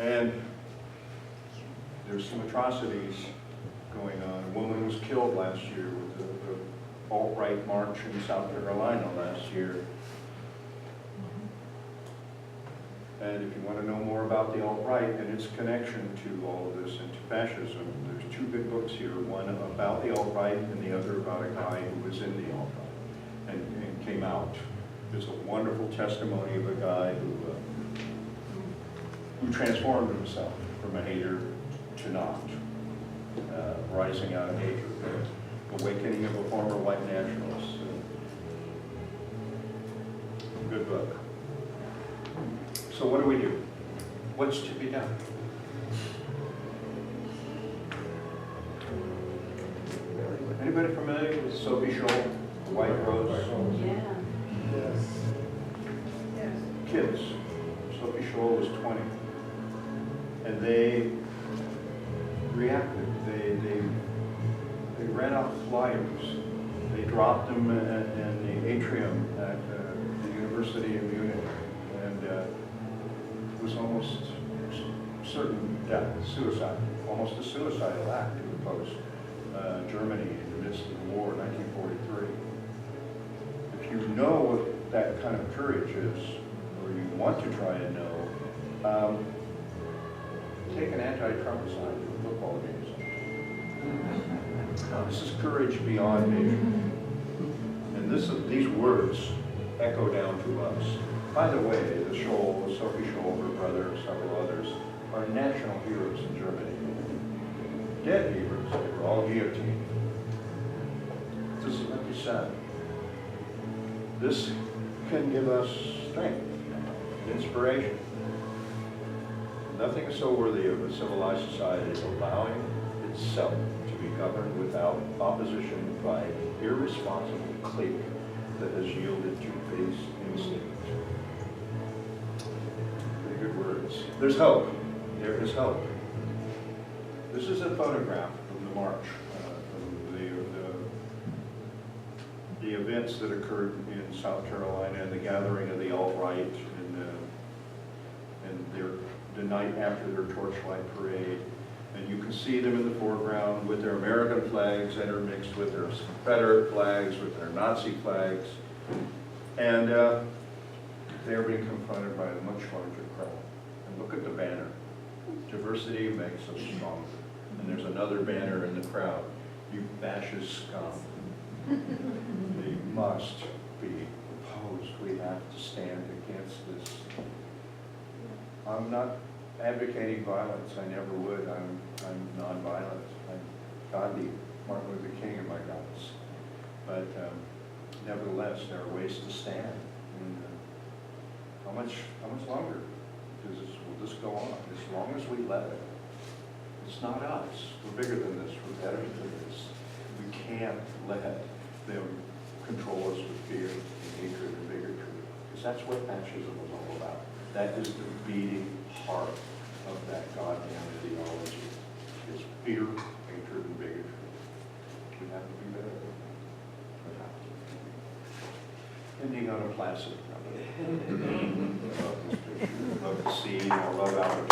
And there's some atrocities going on. A woman was killed last year with the alt-right march in South Carolina last year. And if you want to know more about the alt-right and its connection to all of this and to fascism, there's two good books here, one about the alt-right and the other about a guy who was in the alt-right and came out. It's a wonderful testimony of a guy who transformed himself from a hater to not, rising out of hatred, awakening of a former white nationalist. Good book. So what do we do? What's to be done? Anybody familiar with Sophie Scholl, The White Rose? Yeah. Yes. Yes. Kids. Sophie Scholl was 20. And they reacted. They ran out flyers. They dropped them in the atrium at the University of Munich. And it was almost certain death, suicide, almost a suicidal act to oppose Germany in the midst of the war, 1943. If you know what that kind of courage is, or you want to try and know, take an anti-Trumpicide to a football game sometime. This is courage beyond measure. And these words echo down to us. By the way, the Scholl, Sophie Scholl, her brother, several others, are national heroes in Germany. Dead heroes, they were all guillotined. This is what you said. This can give us strength, inspiration. Nothing is so worthy of a civilized society as allowing itself to be governed without opposition by an irresponsible clique that has yielded to base instinct. Pretty good words. There's hope. There is hope. This is a photograph from the march, the events that occurred in South Carolina and the gathering of the alt-right and the night after their torchlight parade. And you can see them in the foreground with their American flags intermixed with their Confederate flags, with their Nazi flags. And they're being confronted by a much larger crowd. And look at the banner. Diversity makes us stronger. And there's another banner in the crowd. You fascist scum. They must be opposed. We have to stand against this. I'm not advocating violence. I never would. I'm nonviolent. I'm Gandhi, Martin Luther King in my guts. But nevertheless, there are ways to stand. And how much longer will this go on? As long as we let it. It's not us. We're bigger than this. We're better than this. We can't let them control us with fear and hatred and bigotry. Because that's what fascism was all about. That is the beating heart of that goddamn ideology. Is fear, hatred, and bigotry. We have to be better. We have to. Ending on a placid note. I love this picture. I love the sea. I love Albuquerque.